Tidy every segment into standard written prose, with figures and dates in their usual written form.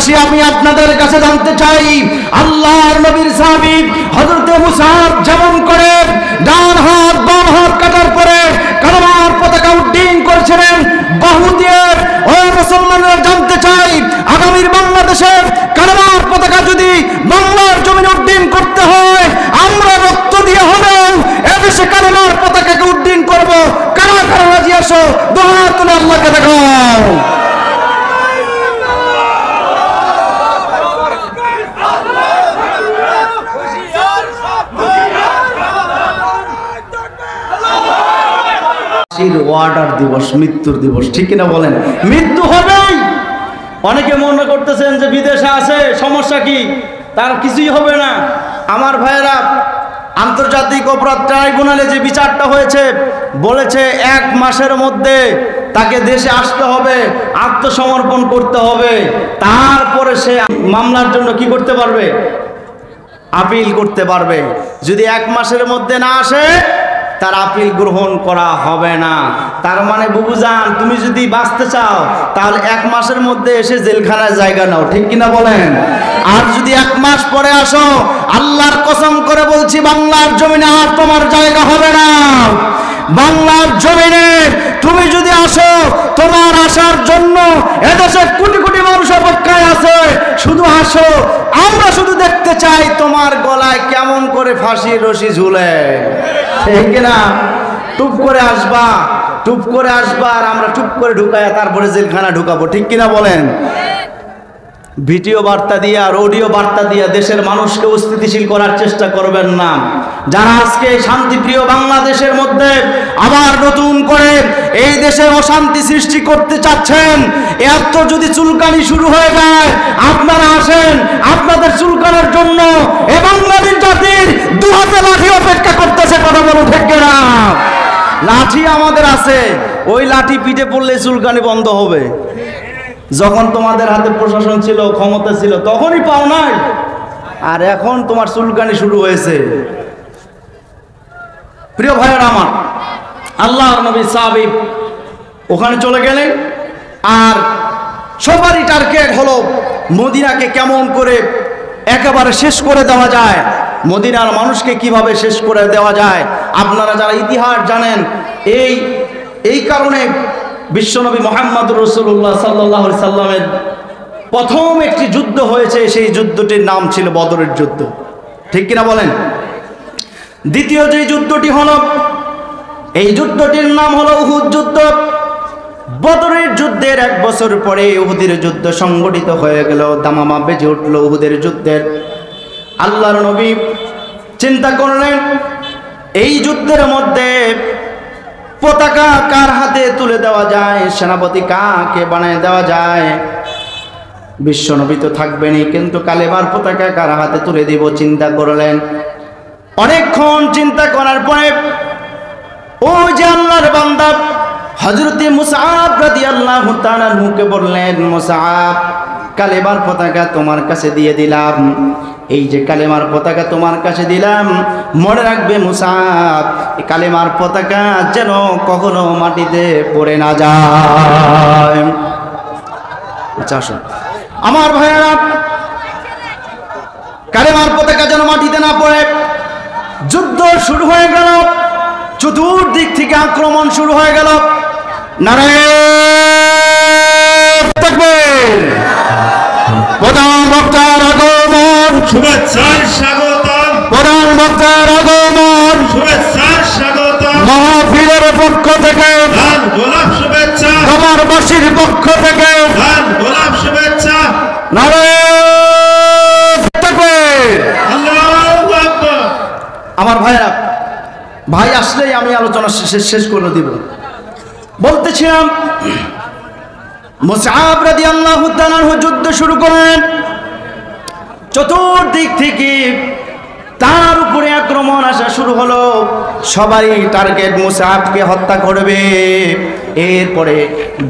দেশবাসী, আমি আপনাদের কাছে জানতে চাই, আল্লাহর নবীর সাহাবী হযরত মুসআব যেমন করে ডান হাত বাম হাত কাটার পরে কালেমার পতাকা উড্ডীন করেছিলেন বাহু দিয়ে, ওই মুসলমানরা জানতে চাই, আগামীর বাংলাদেশের কালেমার পতাকা যদি বাংলার জমিনে উড্ডীন করতে হয়, আমরা রক্ত দিয়ে হলেও এদেশে কালেমার পতাকাকে উড্ডীন করব। কারা কারা রাজি আসো? দুই হাত তুলে আল্লাহকে দেখাও। ওয়ার্ডার দিবস, মৃত্যুর দিবস, ঠিক কিনা বলেন? মৃত্যু হবেই। অনেকে মনে করতেছেন যে বিদেশে আছে, সমস্যা কি, তার কিছুই হবে না। আমার ভাইয়েরা, আন্তর্জাতিক অপরাধ ট্রাইব্যুনালে যে বিচারটা হয়েছে, বলেছে 1 মাসের মধ্যে তাকে দেশে আসতে হবে, আত্মসমর্পণ করতে হবে, তারপরে সে মামলার জন্য কি করতে পারবে? আপিল করতে পারবে। যদি 1 মাসের মধ্যে না আসে, তার আপিল গ্রহণ করা হবে না। তার মানে বুবুজান, তুমি যদি বাঁচতে চাও তাহলে 1 মাসের মধ্যে এসে জেলখানায় জায়গা নাও, ঠিক কিনা বলেন? আর যদি 1 মাস পরে আসো, আল্লাহর কসম করে বলছি, বাংলার জমিনে আর তোমার জায়গা হবে না। বাংলার জমিনে তুমি যদি আসো, তোমার আসার জন্য এদেশে কোটি কোটি মানুষ অপেক্ষায় আছে। শুধু আসো, আমরা শুধু দেখতে চাই তোমার গলায় কেমন করে ফাঁসির রশি ঝুলে, ঠিক না? টুপ করে আসবা, টুপ করে আসবা, আর আমরা টুপ করে ঢুকায়া তারপরে জেলখানা ঢুকাবো, ঠিক কিনা বলেন? ভিডিও বার্তা দিয়ে আর অডিও বার্তা দিয়ে দেশের মানুষকে অস্থিতিশীল করার চেষ্টা করবেন না। যারা আজকে শান্তিপ্রিয় বাংলাদেশের মধ্যে আবার নতুন করে এই দেশে অশান্তি সৃষ্টি করতে চাচ্ছেন, এত যদি চুলকানি শুরু হয়ে যায়, আপনারা আসেন, আপনাদের চুলকানোর জন্য এ বাংলাদেশ জাতির 2 হাতে লাঠি অপেক্ষা করতেছে। কথা বলো, ঠিক না? লাঠি আমাদের আছে, ওই লাঠি পিঠে পড়লে চুলকানি বন্ধ হবে। যখন তোমাদের হাতে প্রশাসন ছিল, ক্ষমতা ছিল, তখনই পাও নাই, আর এখন তোমার চুলকানি শুরু হয়েছে। প্রিয় ভাইয়েরা আমার, আল্লাহর নবী সাহাবী ওখানে চলে গেলেন, আর সবারই টার্গেট হলো মদিনাকে কেমন করে একেবারে শেষ করে দেওয়া যায়, মদিনার মানুষকে কিভাবে শেষ করে দেওয়া যায়। আপনারা যারা ইতিহাস জানেন, এই কারণে বিশ্বনবী মুহাম্মদুর রাসূলুল্লাহ সাল্লাল্লাহু আলাইহি সাল্লামের প্রথম একটি যুদ্ধ হয়েছে, সেই যুদ্ধটির নাম ছিল বদরের যুদ্ধ, ঠিক কিনা বলেন? দ্বিতীয় যে যুদ্ধটি হলো, এই যুদ্ধটির নাম হলো উহুদ যুদ্ধ। বদরের যুদ্ধের 1 বছর পরে উহুদের যুদ্ধ সংগঠিত হয়ে গেল, দামামা বেজে উঠল উহুদের যুদ্ধের। আল্লাহর নবী চিন্তা করলেন, এই যুদ্ধের মধ্যে পতাকা কার হাতে তুলে দেওয়া যায়, সেনাপতি কাকে বানিয়ে দেওয়া যায়। বিশ্বনবী তো থাকবেনই, কিন্তু কালেমার পতাকা কার হাতে তুলে দিব চিন্তা করলেন। অনেকক্ষণ চিন্তা করার পরে ওই যে আল্লাহর বান্দা হযরতে মুসআব রাদিয়াল্লাহু তাআলা মুখে বললেন, মুসআব, কালেমার পতাকা তোমার কাছে দিয়ে দিলাম, এই যে কালেমার পতাকা তোমার কাছে দিলাম, মনে রাখবে মুসআব, এই কালেমার পতাকা যেন কখনো মাটিতে পড়ে না যায়। আচ্ছা, আমার ভাইয়েরা, কালেমার পতাকা যেন মাটিতে না পড়ে। যুদ্ধ শুরু হয়ে গেল, চতুর্দিক থেকে আক্রমণ শুরু হয়ে গেল। নারায়ে তাকবীর! প্রধান বক্তার আগমন, শুভেচ্ছার স্বাগতম। প্রধান বক্তার আগমন, শুভেচ্ছার স্বাগতম। মাহফিলের পক্ষ থেকে, লাল গোলাপ শুভেচ্ছা। কবরবাসীর পক্ষ থেকে লাল গোলাপ শুভেচ্ছা। নারায়ে তাকবীর! আল্লাহু আকবার। আমার ভাইরা, ভাই আসলেই আমি আলোচনা শেষ করে দিব। বলতেছিলাম, মুসআব রাদিয়াল্লাহু তাআলা যুদ্ধ শুরু করলেন। চতুর্দিক থেকে তার উপরে আক্রমণ আসা শুরু হলো। সবারই টার্গেট মুসআবকে হত্যা করবে, এরপরে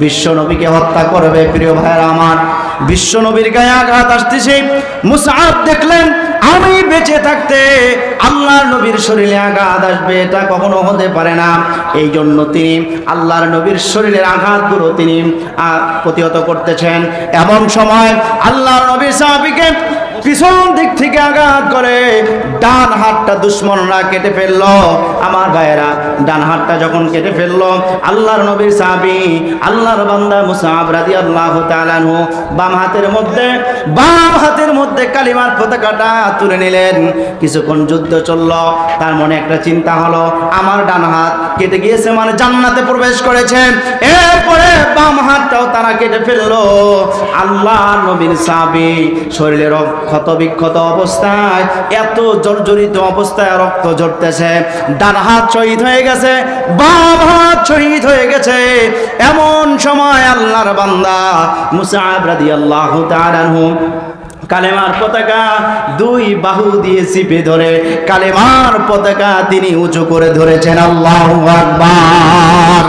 বিশ্বনবীকে হত্যা করবে। প্রিয় ভাইরা আমার, বিশ্বনবীর গায়ে আঘাত আসতেছে। মুসআব দেখলেন আমি বেঁচে থাকতে আল্লাহর নবীর শরীরে আঘাত আসবে এটা কখনো হতে পারে না। এই জন্য তিনি আল্লাহর নবীর শরীরের আঘাতগুলো তিনি প্রতিহত করতেছেন। এমন সময় আল্লাহর নবীর সাহাবীকে পিছন দিক থেকে আঘাত করে ডান হাতটা দুশমনরা কেটে ফেললো। আমার ভাইয়েরা, ডান হাতটা যখন কেটে ফেললো, আল্লাহর নবীর সাহাবী আল্লাহর বান্দা মুসআব রাদিয়াল্লাহু তাআলা আনহু বাম হাতের মধ্যে কালিমার পতাকাটা তুলে নিলেন। কিছুক্ষণ যুদ্ধ চললো। তার মনে একটা চিন্তা হলো, আমার ডান হাত কেটে গিয়েছে মানে জান্নাতে প্রবেশ করেছে। এরপরে বাম হাতটাও তারা কেটে ফেললো। আল্লাহর নবীর সাহাবী শরীরের ক্ষত বিক্ষত অবস্থায়, এত জর্জরিত অবস্থায় রক্ত ঝরতেছে। ডান হাত শহীদ হয়ে গেছে, বাম হাত শহীদ হয়ে গেছে। এমন সময় আল্লাহর বান্দা মুসআব রাদিয়াল্লাহু তাআলা আনহু কালেমার পতাকা দুই বাহু দিয়ে চিপে ধরে কালেমার পতাকা তিনি উঁচু করে ধরেছেন। আল্লাহু আকবার।